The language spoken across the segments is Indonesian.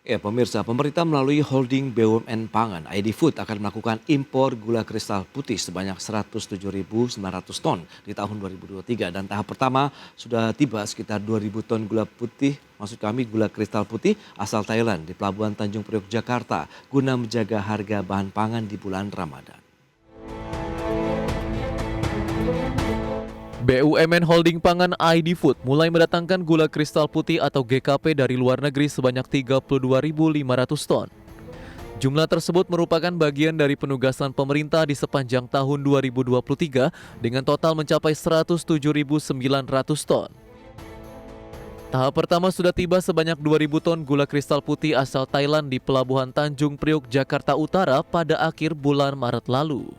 Ya, pemirsa, pemerintah melalui holding BUMN Pangan, ID Food akan melakukan impor gula kristal putih sebanyak 107.900 ton di tahun 2023 dan tahap pertama sudah tiba sekitar 2.000 ton gula putih, maksud kami gula kristal putih asal Thailand di Pelabuhan Tanjung Priok, Jakarta guna menjaga harga bahan pangan di bulan Ramadan. BUMN Holding Pangan ID Food mulai mendatangkan gula kristal putih atau GKP dari luar negeri sebanyak 32.500 ton. Jumlah tersebut merupakan bagian dari penugasan pemerintah di sepanjang tahun 2023 dengan total mencapai 107.900 ton. Tahap pertama sudah tiba sebanyak 2.000 ton gula kristal putih asal Thailand di Pelabuhan Tanjung Priok, Jakarta Utara pada akhir bulan Maret lalu.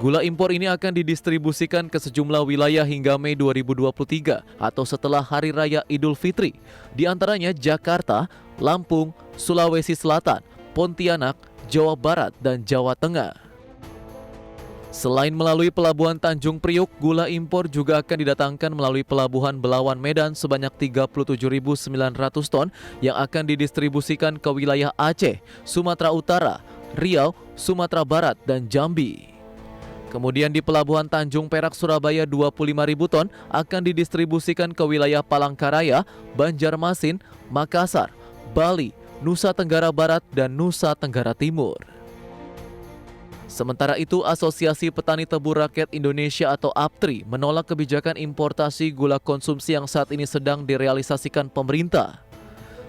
Gula impor ini akan didistribusikan ke sejumlah wilayah hingga Mei 2023 atau setelah Hari Raya Idul Fitri, di antaranya Jakarta, Lampung, Sulawesi Selatan, Pontianak, Jawa Barat, dan Jawa Tengah. Selain melalui Pelabuhan Tanjung Priok, gula impor juga akan didatangkan melalui Pelabuhan Belawan Medan sebanyak 37.900 ton yang akan didistribusikan ke wilayah Aceh, Sumatera Utara, Riau, Sumatera Barat, dan Jambi. Kemudian di Pelabuhan Tanjung Perak, Surabaya 25.000 ton akan didistribusikan ke wilayah Palangkaraya, Banjarmasin, Makassar, Bali, Nusa Tenggara Barat, dan Nusa Tenggara Timur. Sementara itu, Asosiasi Petani Tebu Rakyat Indonesia atau APTRI menolak kebijakan importasi gula konsumsi yang saat ini sedang direalisasikan pemerintah.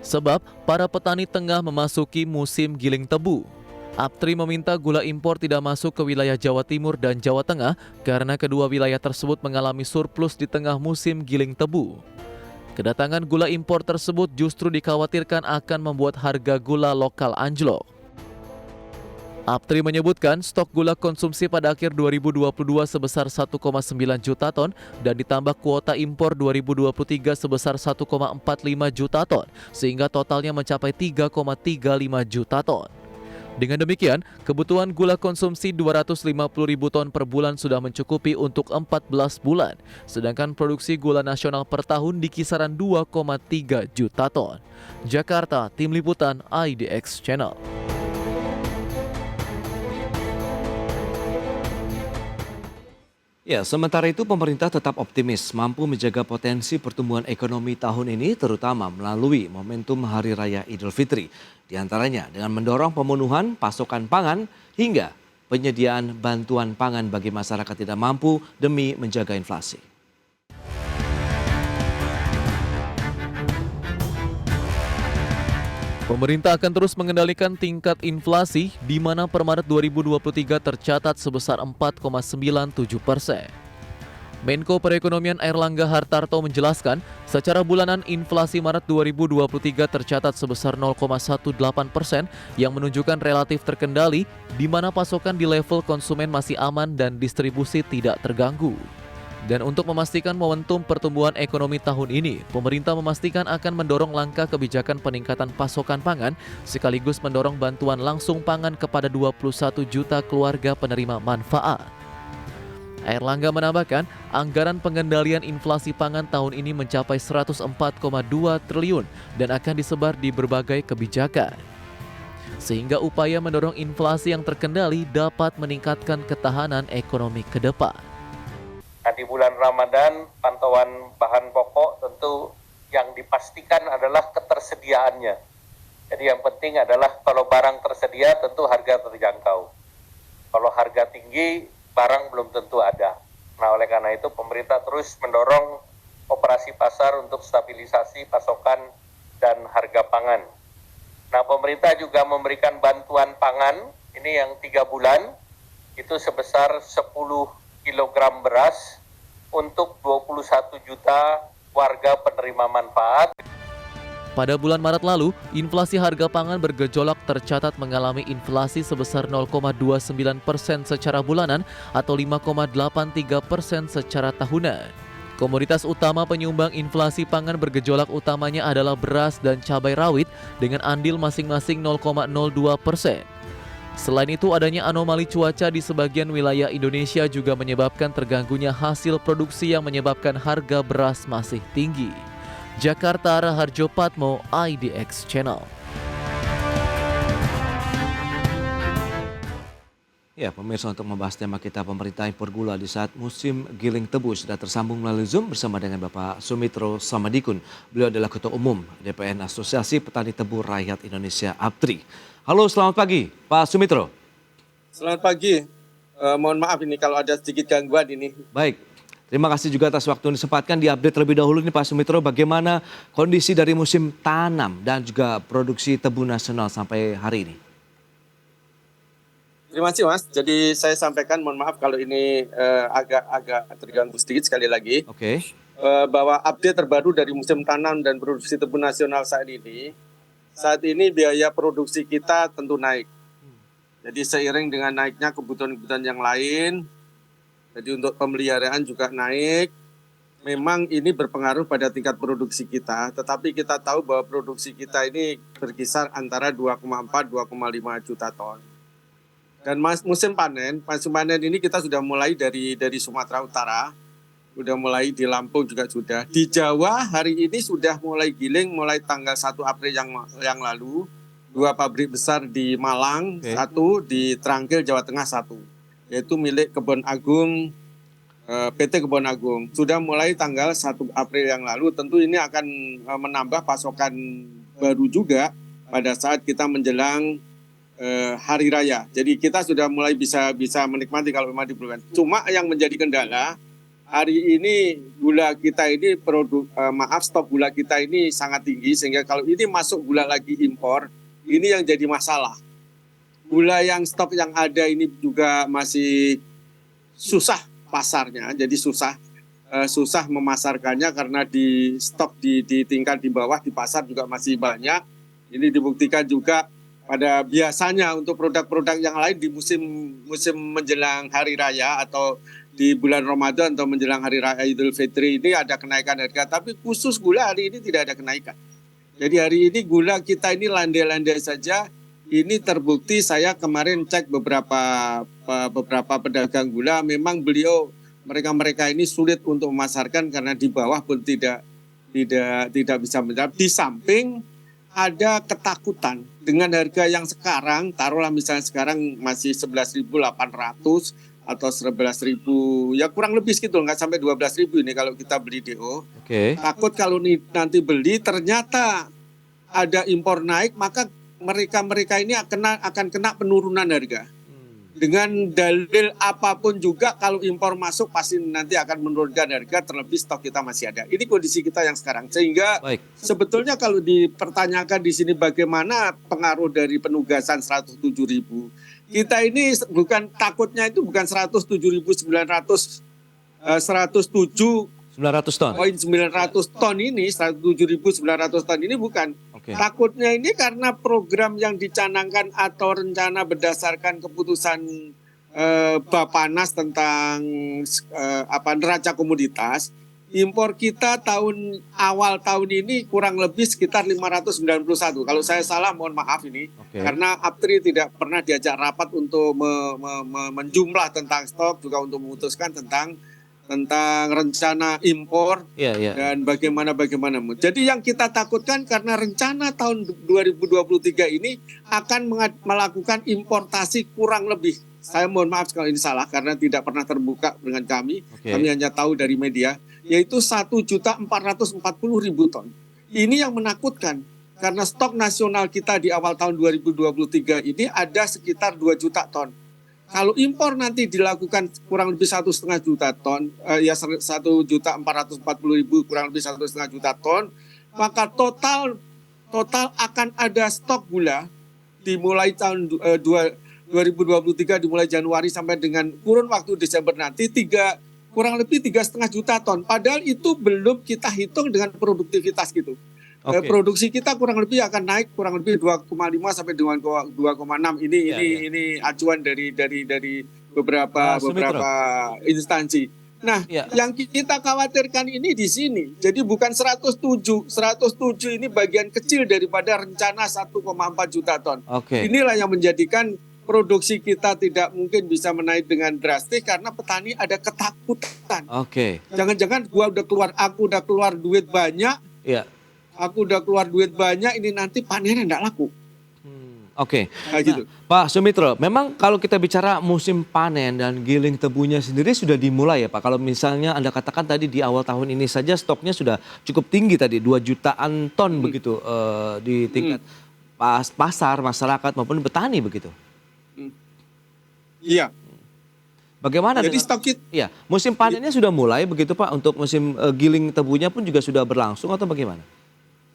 Sebab para petani tengah memasuki musim giling tebu. APTRI meminta gula impor tidak masuk ke wilayah Jawa Timur dan Jawa Tengah karena kedua wilayah tersebut mengalami surplus di tengah musim giling tebu. Kedatangan gula impor tersebut justru dikhawatirkan akan membuat harga gula lokal anjlok. APTRI menyebutkan stok gula konsumsi pada akhir 2022 sebesar 1,9 juta ton dan ditambah kuota impor 2023 sebesar 1,45 juta ton sehingga totalnya mencapai 3,35 juta ton. Dengan demikian, kebutuhan gula konsumsi 250.000 ton per bulan sudah mencukupi untuk 14 bulan, sedangkan produksi gula nasional per tahun di kisaran 2,3 juta ton. Jakarta, Tim Liputan IDX Channel. Ya, sementara itu pemerintah tetap optimis mampu menjaga potensi pertumbuhan ekonomi tahun ini terutama melalui momentum Hari Raya Idul Fitri. Di antaranya dengan mendorong pemenuhan pasokan pangan hingga penyediaan bantuan pangan bagi masyarakat tidak mampu demi menjaga inflasi. Pemerintah akan terus mengendalikan tingkat inflasi di mana per Maret 2023 tercatat sebesar 4,97%. Menko Perekonomian Airlangga Hartarto menjelaskan, secara bulanan inflasi Maret 2023 tercatat sebesar 0,18% yang menunjukkan relatif terkendali di mana pasokan di level konsumen masih aman dan distribusi tidak terganggu. Dan untuk memastikan momentum pertumbuhan ekonomi tahun ini, pemerintah memastikan akan mendorong langkah kebijakan peningkatan pasokan pangan sekaligus mendorong bantuan langsung pangan kepada 21 juta keluarga penerima manfaat. Airlangga menambahkan, anggaran pengendalian inflasi pangan tahun ini mencapai 104,2 triliun dan akan disebar di berbagai kebijakan. Sehingga upaya mendorong inflasi yang terkendali dapat meningkatkan ketahanan ekonomi ke depan. Nah, di bulan Ramadan, pantauan bahan pokok tentu yang dipastikan adalah ketersediaannya. Jadi yang penting adalah kalau barang tersedia tentu harga terjangkau. Kalau harga tinggi, barang belum tentu ada. Nah, oleh karena itu pemerintah terus mendorong operasi pasar untuk stabilisasi pasokan dan harga pangan. Nah, pemerintah juga memberikan bantuan pangan, ini yang 3 bulan, itu sebesar 10 kilogram beras untuk 21 juta warga penerima manfaat. Pada bulan Maret lalu, inflasi harga pangan bergejolak tercatat mengalami inflasi sebesar 0,29% secara bulanan atau 5,83% secara tahunan. Komoditas utama penyumbang inflasi pangan bergejolak utamanya adalah beras dan cabai rawit dengan andil masing-masing 0,02%. Selain itu, adanya anomali cuaca di sebagian wilayah Indonesia juga menyebabkan terganggunya hasil produksi yang menyebabkan harga beras masih tinggi. Jakarta, Raharjo Patmo, IDX Channel. Ya, pemirsa, untuk membahas tema kita pemerintah impor gula di saat musim giling tebu sudah tersambung melalui Zoom bersama dengan Bapak Sumitro Samadikun. Beliau adalah Ketua Umum DPN Asosiasi Petani Tebu Rakyat Indonesia APTRI. Halo, selamat pagi Pak Sumitro. Selamat pagi. Mohon maaf ini kalau ada sedikit gangguan ini. Baik, terima kasih juga atas waktu yang disempatkan. Diupdate terlebih dahulu nih Pak Sumitro, bagaimana kondisi dari musim tanam dan juga produksi tebu nasional sampai hari ini? Terima kasih Mas. Jadi saya sampaikan, mohon maaf kalau ini agak terganggu sedikit sekali lagi. Oke. Bahwa update terbaru dari musim tanam dan produksi tebu nasional saat ini biaya produksi kita tentu naik. Jadi seiring dengan naiknya kebutuhan-kebutuhan yang lain, jadi untuk pemeliharaan juga naik. Memang ini berpengaruh pada tingkat produksi kita, tetapi kita tahu bahwa produksi kita ini berkisar antara 2,4-2,5 juta ton. Dan musim panen ini kita sudah mulai dari Sumatera Utara, sudah mulai di Lampung juga sudah. Di Jawa hari ini sudah mulai giling mulai tanggal 1 April yang lalu. 2 pabrik besar di Malang, satu di Trangkil, Jawa Tengah satu. Yaitu milik Kebon Agung, PT Kebon Agung. Sudah mulai tanggal 1 April yang lalu, tentu ini akan menambah pasokan baru juga pada saat kita menjelang hari raya. Jadi kita sudah mulai bisa menikmati kalau memang diperlukan. Cuma yang menjadi kendala hari ini gula kita ini stok gula kita ini sangat tinggi sehingga kalau ini masuk gula lagi impor, ini yang jadi masalah. Gula yang stok yang ada ini juga masih susah pasarnya, jadi susah memasarkannya karena di stok di tingkat di bawah di pasar juga masih banyak. Ini dibuktikan juga pada biasanya untuk produk-produk yang lain di musim menjelang hari raya atau di bulan Ramadan atau menjelang hari raya Idul Fitri ini ada kenaikan harga, tapi khusus gula hari ini tidak ada kenaikan. Jadi hari ini gula kita ini landai-landai saja. Ini terbukti, saya kemarin cek beberapa pedagang gula, memang mereka ini sulit untuk memasarkan karena di bawah pun tidak bisa mencapai. Di samping ada ketakutan dengan harga yang sekarang, taruhlah misalnya sekarang masih 11.800 atau 11.000, ya kurang lebih segitu, nggak sampai 12.000 ini kalau kita beli DO. Oke. Takut kalau nanti beli ternyata ada impor naik, maka mereka ini akan kena penurunan harga. Dengan dalil apapun juga kalau impor masuk pasti nanti akan menurunkan harga, terlebih stok kita masih ada. Ini kondisi kita yang sekarang. Sehingga sebetulnya kalau dipertanyakan di sini bagaimana pengaruh dari penugasan 107.000. Kita ini bukan takutnya itu bukan 107.900 ton. 900 ton ini, 107.900 ton ini bukan. Takutnya ini karena program yang dicanangkan atau rencana berdasarkan keputusan Bapanas tentang neraca komoditas, impor kita awal tahun ini kurang lebih sekitar 591. Kalau saya salah mohon maaf ini, karena APTRI tidak pernah diajak rapat untuk menjumlah tentang stok, juga untuk memutuskan tentang rencana impor dan bagaimana. Jadi yang kita takutkan karena rencana tahun 2023 ini akan melakukan importasi kurang lebih. Saya mohon maaf kalau ini salah karena tidak pernah terbuka dengan kami. Kami hanya tahu dari media, yaitu 1.440.000 ton. Ini yang menakutkan karena stok nasional kita di awal tahun 2023 ini ada sekitar 2 juta ton. Kalau impor nanti dilakukan kurang lebih 1,5 juta ton, 1.440.000 kurang lebih 1,5 juta ton, maka total akan ada stok gula dimulai tahun 2023 dimulai Januari sampai dengan kurun waktu Desember nanti kurang lebih 3,5 juta ton. Padahal itu belum kita hitung dengan produktivitas gitu. Produksi kita kurang lebih akan naik kurang lebih 2,5 sampai dengan 2,6. Ini acuan dari beberapa instansi. Nah, yang kita khawatirkan ini di sini. Jadi bukan 107 ini bagian kecil daripada rencana 1,4 juta ton. Inilah yang menjadikan produksi kita tidak mungkin bisa menaik dengan drastis karena petani ada ketakutan. Jangan-jangan aku udah keluar duit banyak. Aku udah keluar duit banyak, ini nanti panennya enggak laku. Oke. Nah, gitu. Pak Sumitro, memang kalau kita bicara musim panen dan giling tebunya sendiri sudah dimulai ya Pak. Kalau misalnya Anda katakan tadi di awal tahun ini saja stoknya sudah cukup tinggi tadi 2 jutaan ton begitu di tingkat pasar masyarakat maupun petani begitu. Iya. Bagaimana Jadi dengan stok kita ya, musim panennya sudah mulai begitu Pak, untuk musim giling tebunya pun juga sudah berlangsung atau bagaimana?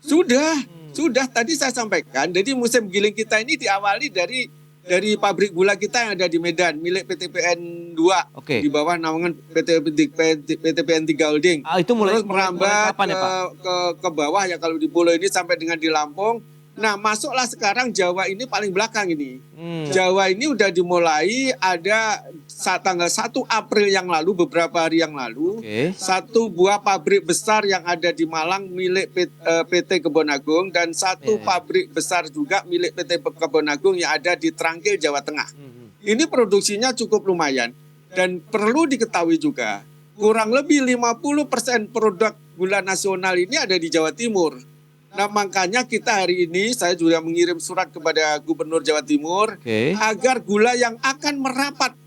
sudah tadi saya sampaikan. Jadi musim giling kita ini diawali dari pabrik gula kita yang ada di Medan milik PTPN 2 Oke. di bawah naungan PTPN 3 Holding. Itu mulai Terus merambat kapan ya Pak? ke bawah ya kalau di Pulau ini sampai dengan di Lampung. Nah, masuklah sekarang Jawa ini paling belakang ini. Jawa ini udah dimulai ada tanggal 1 April yang lalu, beberapa hari yang lalu. Oke. Satu buah pabrik besar yang ada di Malang milik PT Kebon Agung dan satu pabrik besar juga milik PT Kebon Agung yang ada di Trangkil, Jawa Tengah. Ini produksinya cukup lumayan. Dan perlu diketahui juga, kurang lebih 50% produk gula nasional ini ada di Jawa Timur. Nah, makanya kita hari ini saya juga mengirim surat kepada Gubernur Jawa Timur agar gula yang akan merapat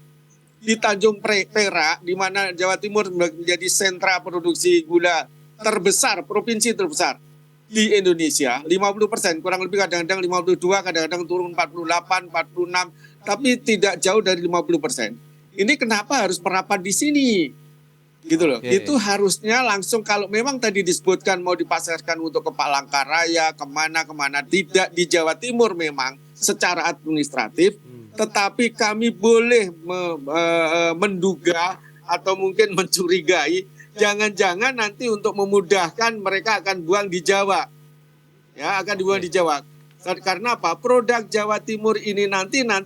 di Tanjung Perak, di mana Jawa Timur menjadi sentra produksi gula terbesar, provinsi terbesar di Indonesia, 50%, kurang lebih kadang-kadang 52, kadang-kadang turun 48, 46, tapi tidak jauh dari 50%. Ini kenapa harus merapat di sini? Gitu loh. Itu harusnya langsung kalau memang tadi disebutkan mau dipasarkan untuk ke Palangkaraya, kemana, tidak di Jawa Timur memang secara administratif, tetapi kami boleh menduga atau mungkin mencurigai, jangan-jangan nanti untuk memudahkan mereka akan buang di Jawa. Ya, akan dibuang di Jawa. Karena apa? Produk Jawa Timur ini nantinya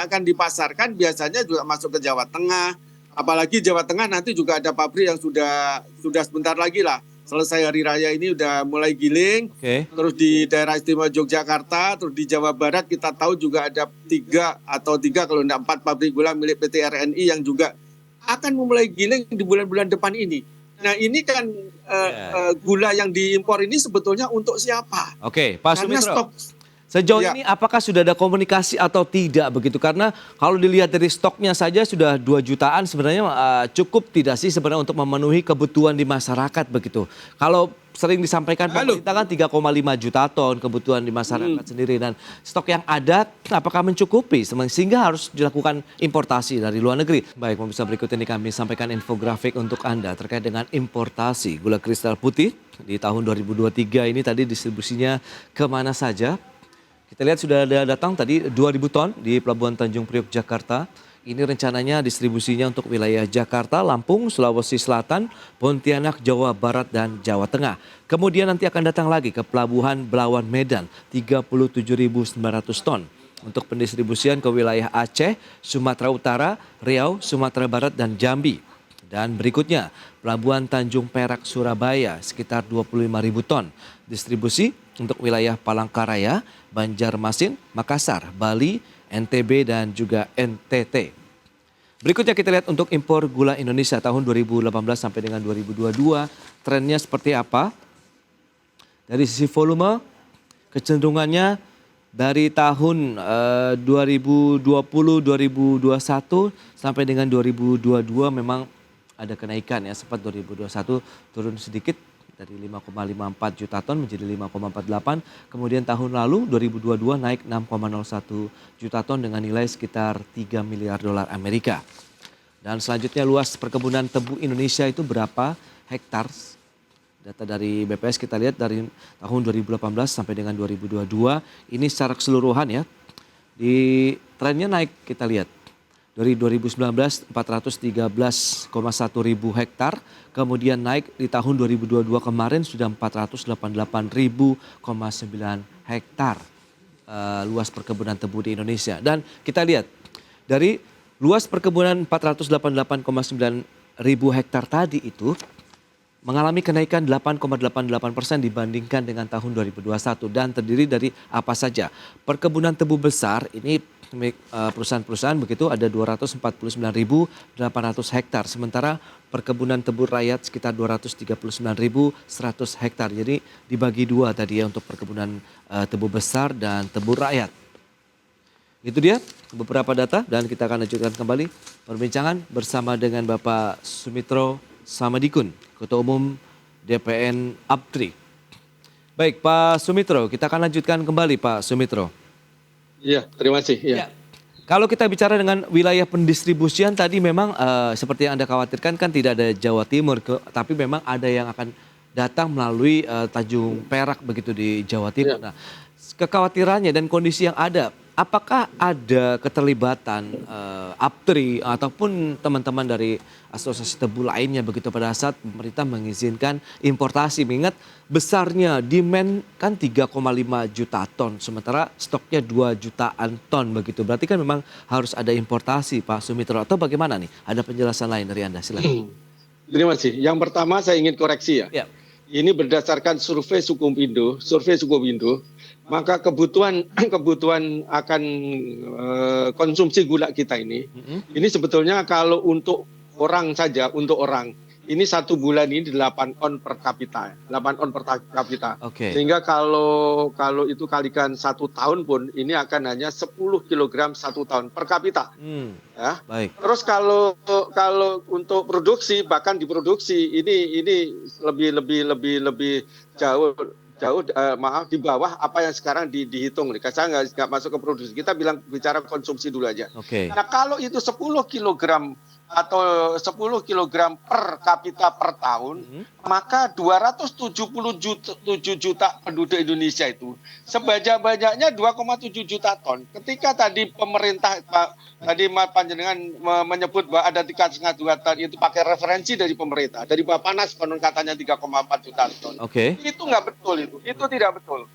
akan dipasarkan biasanya juga masuk ke Jawa Tengah. Apalagi Jawa Tengah nanti juga ada pabrik yang sudah sebentar lagi lah selesai hari raya ini udah mulai giling. Terus di daerah istimewa Yogyakarta, terus di Jawa Barat kita tahu juga ada 3 kalau tidak 4 pabrik gula milik PT RNI yang juga akan memulai giling di bulan-bulan depan ini. Nah, ini kan gula yang diimpor ini sebetulnya untuk siapa? Oke, Pak Karena Sumitro. stok Sejauh ini apakah sudah ada komunikasi atau tidak begitu? Karena kalau dilihat dari stoknya saja sudah 2 jutaan sebenarnya cukup tidak sih sebenarnya untuk memenuhi kebutuhan di masyarakat begitu. Kalau sering disampaikan pemerintah kan 3,5 juta ton kebutuhan di masyarakat sendiri dan stok yang ada apakah mencukupi sehingga harus dilakukan importasi dari luar negeri. Baik, pemirsa, berikut ini kami sampaikan infografik untuk Anda terkait dengan importasi gula kristal putih di tahun 2023 ini tadi distribusinya kemana saja. Kita lihat sudah ada datang tadi 2.000 ton di Pelabuhan Tanjung Priok, Jakarta. Ini rencananya distribusinya untuk wilayah Jakarta, Lampung, Sulawesi Selatan, Pontianak, Jawa Barat, dan Jawa Tengah. Kemudian nanti akan datang lagi ke Pelabuhan Belawan, Medan, 37.900 ton. Untuk pendistribusian ke wilayah Aceh, Sumatera Utara, Riau, Sumatera Barat, dan Jambi. Dan berikutnya, Pelabuhan Tanjung Perak, Surabaya, sekitar 25.000 ton. Distribusi untuk wilayah Palangkaraya, Banjarmasin, Makassar, Bali, NTB, dan juga NTT. Berikutnya kita lihat untuk impor gula Indonesia tahun 2018 sampai dengan 2022. Trennya seperti apa? Dari sisi volume, kecenderungannya dari tahun 2020-2021 sampai dengan 2022 memang ada kenaikan ya, sempat 2021 turun sedikit dari 5,54 juta ton menjadi 5,48. Kemudian tahun lalu 2022 naik 6,01 juta ton dengan nilai sekitar 3 miliar dolar Amerika. Dan selanjutnya luas perkebunan tebu Indonesia itu berapa hektar? Data dari BPS kita lihat dari tahun 2018 sampai dengan 2022 ini secara keseluruhan ya. Di trennya naik kita lihat. Dari 2019 413,1 ribu hektar, kemudian naik di tahun 2022 kemarin sudah 488,9 hektar luas perkebunan tebu di Indonesia. Dan kita lihat dari luas perkebunan 488,9 ribu hektar tadi itu mengalami kenaikan 8,88% dibandingkan dengan tahun 2021 dan terdiri dari apa saja. Perkebunan tebu besar ini perusahaan-perusahaan begitu ada 249.800 hektar. Sementara perkebunan tebu rakyat sekitar 239.100 hektar. Jadi dibagi dua tadi ya untuk perkebunan tebu besar dan tebu rakyat. Itu dia beberapa data dan kita akan lanjutkan kembali perbincangan bersama dengan Bapak Sumitro Samadikun, Ketua Umum DPN APTRI. Baik Pak Sumitro, kita akan lanjutkan kembali Pak Sumitro. Iya, terima kasih. Ya. Kalau kita bicara dengan wilayah pendistribusian tadi memang seperti yang Anda khawatirkan kan tidak ada Jawa Timur, tapi memang ada yang akan datang melalui Tanjung Perak begitu di Jawa Timur. Nah, kekhawatirannya dan kondisi yang ada, apakah ada keterlibatan APTRI ataupun teman-teman dari asosiasi tebu lainnya begitu pada saat pemerintah mengizinkan importasi, mengingat besarnya demand kan 3,5 juta ton sementara stoknya 2 jutaan ton begitu, berarti kan memang harus ada importasi Pak Sumitro, atau bagaimana nih? Ada penjelasan lain dari Anda, silakan. Terima kasih. Yang pertama saya ingin koreksi ya. Ini berdasarkan survei Sukopindo, maka kebutuhan akan konsumsi gula kita ini sebetulnya kalau untuk orang saja, ini 1 bulan ini 8 on per kapita, 8 on per kapita. Sehingga kalau itu kalikan 1 tahun pun ini akan hanya 10 kg 1 tahun per kapita. Ya. Baik. Terus kalau untuk produksi, bahkan diproduksi ini lebih jauh di bawah apa yang sekarang dihitung. Saya nggak masuk ke produksi. Kita bicara konsumsi dulu aja. Nah kalau itu 10 kg atau 10 kg per kapita per tahun, maka 277 juta penduduk Indonesia itu sebanyak-banyaknya 2,7 juta ton. Ketika tadi pemerintah tadi Panjenengan menyebut bahwa ada 3,5 juta ton, itu pakai referensi dari pemerintah, dari Bappenas konon katanya 3,4 juta ton. Itu nggak betul, itu tidak betul.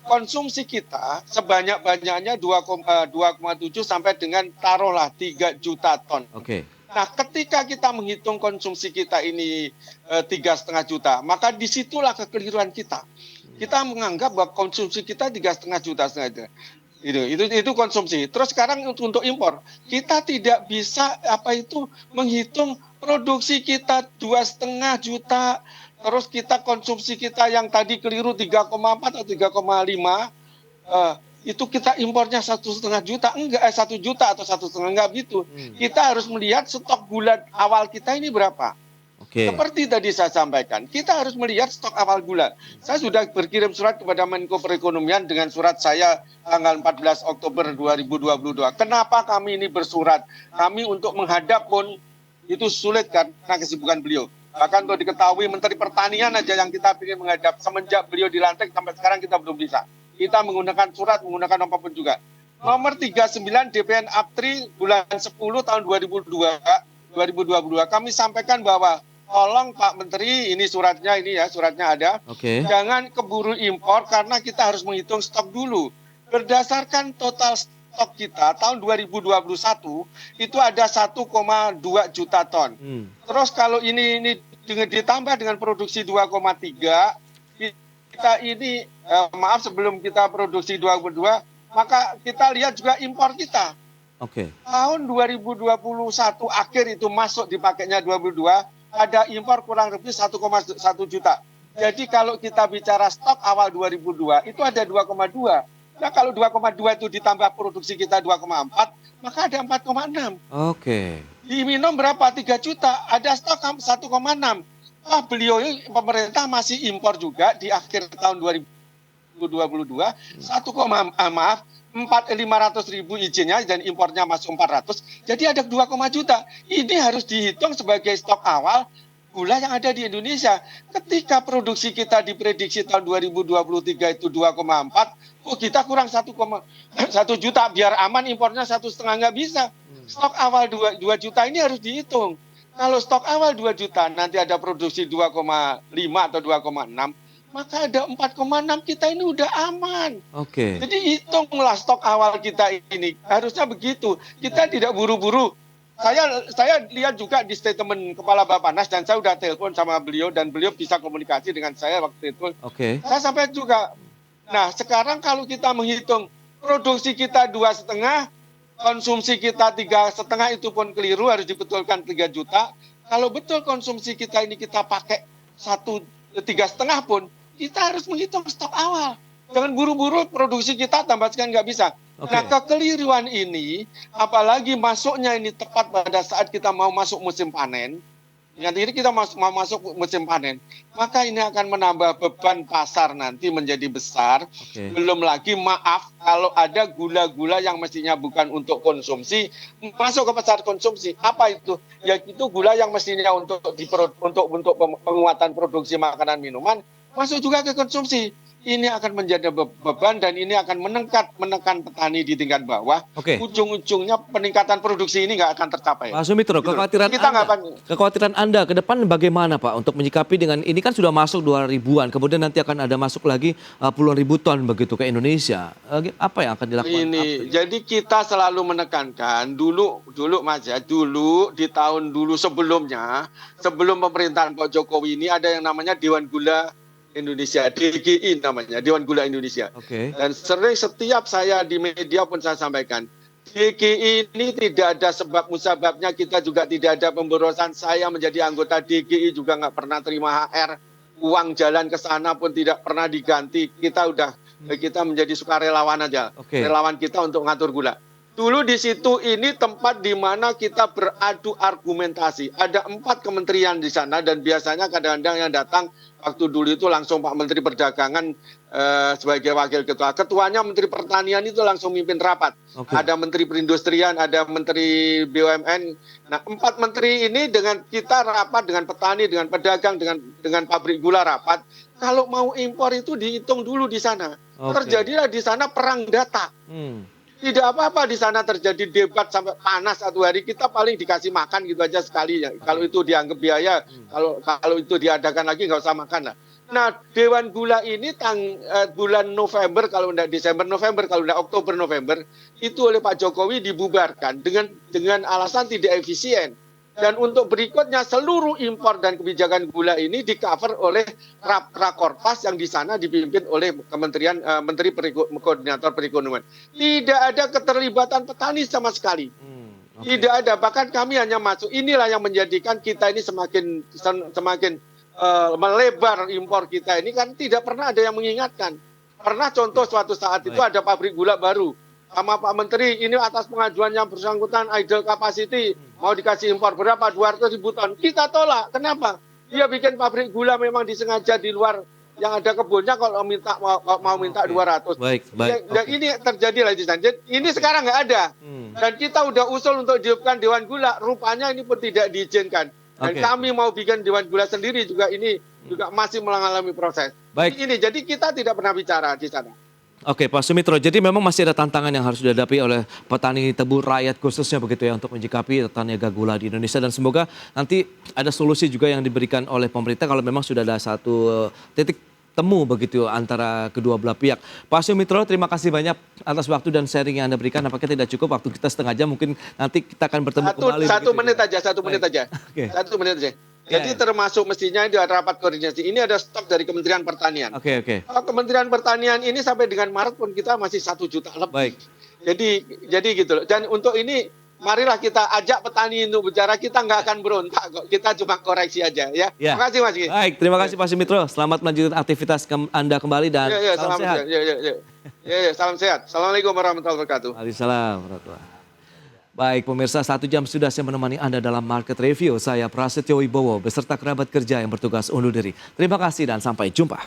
Konsumsi kita sebanyak-banyaknya 2,7 sampai dengan taruhlah 3 juta ton. Nah, ketika kita menghitung konsumsi kita ini 3,5 juta, maka disitulah kekeliruan kita. Kita menganggap bahwa konsumsi kita 3,5 juta saja. Itu konsumsi. Terus sekarang untuk impor, kita tidak bisa menghitung produksi kita 2,5 juta. Terus kita konsumsi kita yang tadi keliru 3,4 atau 3,5, itu kita impornya 1,5 juta, 1 juta atau 1,5, enggak begitu. Kita harus melihat stok gula awal kita ini berapa. Seperti tadi saya sampaikan, kita harus melihat stok awal gula. Saya sudah berkirim surat kepada Menko Perekonomian dengan surat saya tanggal 14 Oktober 2022. Kenapa kami ini bersurat? Kami untuk menghadap pun itu sulit karena kesibukan beliau. Bahkan untuk diketahui Menteri Pertanian aja yang kita ingin menghadap semenjak beliau dilantik sampai sekarang kita belum bisa. Kita menggunakan surat, menggunakan apapun juga. Nomor 39 DPN APTRI bulan 10 tahun 2022 kami sampaikan bahwa tolong Pak Menteri, ini suratnya ada. Jangan keburu impor karena kita harus menghitung stok dulu. Berdasarkan total stok kita tahun 2021 itu ada 1,2 juta ton. Terus kalau ini ditambah dengan produksi 2,3, kita ini sebelum kita produksi 2,2, maka kita lihat juga impor kita. Tahun 2021 akhir itu masuk dipakainya 22, ada impor kurang lebih 1,1 juta. Jadi kalau kita bicara stok awal 2002 itu ada 2,2. Nah kalau 2,2 itu ditambah produksi kita 2,4, maka ada 4,6. Di minum berapa? 3 juta, ada stok 1,6. Beliau pemerintah masih impor juga di akhir tahun 2022, 500.000 izinnya dan impornya masuk 400, jadi ada 2, juta. Ini harus dihitung sebagai stok awal gula yang ada di Indonesia. Ketika produksi kita diprediksi tahun 2023 itu 2,4, kita kurang 1 juta, biar aman impornya 1,5 nggak bisa. Stok awal 2 juta ini harus dihitung. Kalau stok awal 2 juta, nanti ada produksi 2,5 atau 2,6, maka ada 4,6 kita ini udah aman. Jadi hitunglah stok awal kita ini. Harusnya begitu. Kita tidak buru-buru. Saya lihat juga di statement Kepala Bappenas dan saya udah telepon sama beliau dan beliau bisa komunikasi dengan saya waktu itu. Saya sampai juga. Nah, sekarang kalau kita menghitung produksi kita 2,5, konsumsi kita 3,5, itu pun keliru, harus dibetulkan 3 juta. Kalau betul konsumsi kita ini kita pakai 3,5 pun, kita harus menghitung stok awal. Jangan buru-buru produksi kita tambah sekian, nggak bisa. Oke. Nah, kekeliruan ini, apalagi masuknya ini tepat pada saat kita mau masuk musim panen, ingat ini kita mau masuk musim panen, maka ini akan menambah beban pasar nanti menjadi besar. Oke. Belum lagi maaf kalau ada gula-gula yang mestinya bukan untuk konsumsi masuk ke pasar konsumsi. Apa itu? Ya itu gula yang mestinya untuk penguatan produksi makanan minuman masuk juga ke konsumsi. Ini akan menjadi beban dan ini akan menekan petani di tingkat bawah. Oke. Ujung-ujungnya peningkatan produksi ini nggak akan tercapai. Pak Sumitro, Gitu. kekhawatiran Anda ke depan bagaimana Pak untuk menyikapi dengan ini kan sudah masuk 2 ribuan, kemudian nanti akan ada masuk lagi puluhan ribu ton begitu ke Indonesia. Apa yang akan dilakukan? Jadi kita selalu menekankan dulu Mas ya, dulu di tahun sebelumnya, sebelum pemerintahan Pak Jokowi ini ada yang namanya Dewan Gula Indonesia, DGI namanya, Dewan Gula Indonesia. Oke. Dan setiap saya di media pun saya sampaikan, DGI ini tidak ada sebab musababnya, kita juga tidak ada pemborosan. Saya menjadi anggota DGI juga nggak pernah terima HR, uang jalan ke sana pun tidak pernah diganti. Kita menjadi sukarelawan aja, Oke. relawan kita untuk ngatur gula. Dulu di situ ini tempat di mana kita beradu argumentasi. Ada 4 kementerian di sana dan biasanya kadang-kadang yang datang waktu dulu itu langsung Pak Menteri Perdagangan sebagai wakil ketua. Ketuanya Menteri Pertanian itu langsung mimpin rapat. Oke. Ada Menteri Perindustrian, ada Menteri BUMN. Nah, 4 menteri ini dengan kita rapat, dengan petani, dengan pedagang, dengan pabrik gula rapat. Kalau mau impor itu dihitung dulu di sana. Oke. Terjadilah di sana perang data. Tidak apa-apa di sana terjadi debat sampai panas 1 hari, kita paling dikasih makan gitu aja sekali ya. Kalau itu dianggap biaya, kalau itu diadakan lagi nggak usah makan lah. Nah, Dewan Gula ini bulan November, kalau tidak Desember November, kalau tidak Oktober November, itu oleh Pak Jokowi dibubarkan dengan alasan tidak efisien. Dan untuk berikutnya seluruh impor dan kebijakan gula ini di-cover oleh Rakortas yang di sana dipimpin oleh Kementerian Menteri Koordinator Perekonomian. Tidak ada keterlibatan petani sama sekali. Oke. Tidak ada, bahkan kami hanya masuk. Inilah yang menjadikan kita ini semakin melebar impor kita ini, kan tidak pernah ada yang mengingatkan. Pernah contoh suatu saat itu ada pabrik gula baru. Sama Pak Menteri, ini atas pengajuan yang bersangkutan idle capacity, mau dikasih impor berapa? 200.000 ton. Kita tolak. Kenapa? Dia bikin pabrik gula memang disengaja di luar yang ada kebunnya, kalau mau minta 200. Baik. Dan ini terjadi lagi. Ini sekarang nggak ada. Dan kita udah usul untuk dihidupkan Dewan Gula, rupanya ini pun tidak diizinkan. Dan Oke. kami mau bikin Dewan Gula sendiri juga, ini juga masih mengalami proses. Baik. Jadi kita tidak pernah bicara di sana. Oke Pak Sumitro, jadi memang masih ada tantangan yang harus dihadapi oleh petani tebu rakyat khususnya begitu ya untuk menyikapi niaga gula di Indonesia, dan semoga nanti ada solusi juga yang diberikan oleh pemerintah kalau memang sudah ada satu titik temu begitu antara kedua belah pihak. Pak Sumitro, terima kasih banyak atas waktu dan sharing yang Anda berikan. Nampaknya tidak cukup waktu kita setengah jam, mungkin nanti kita akan bertemu kembali. Satu begitu menit ya. aja, 1 menit aja. Oke. 1 menit aja. Ya, Jadi ya. termasuk mestinya itu ada rapat koordinasi. Ini ada stok dari Kementerian Pertanian. Oke. Kementerian Pertanian ini sampai dengan Maret pun kita masih 1 juta lebih. Baik. Jadi gitu loh. Dan untuk ini marilah kita ajak petani untuk bicara, kita nggak akan berontak kok. Kita cuma koreksi aja ya. Ya. Terima kasih Mas Gi. Baik, terima kasih Pak Sumitro. Selamat melanjutkan aktivitas Anda kembali dan salam sehat. Salam sehat. Assalamualaikum warahmatullahi wabarakatuh. Waalaikumsalam warahmatullahi. Baik pemirsa, 1 jam sudah saya menemani Anda dalam Market Review. Saya Prasetyo Wibowo beserta kerabat kerja yang bertugas undur diri. Terima kasih dan sampai jumpa.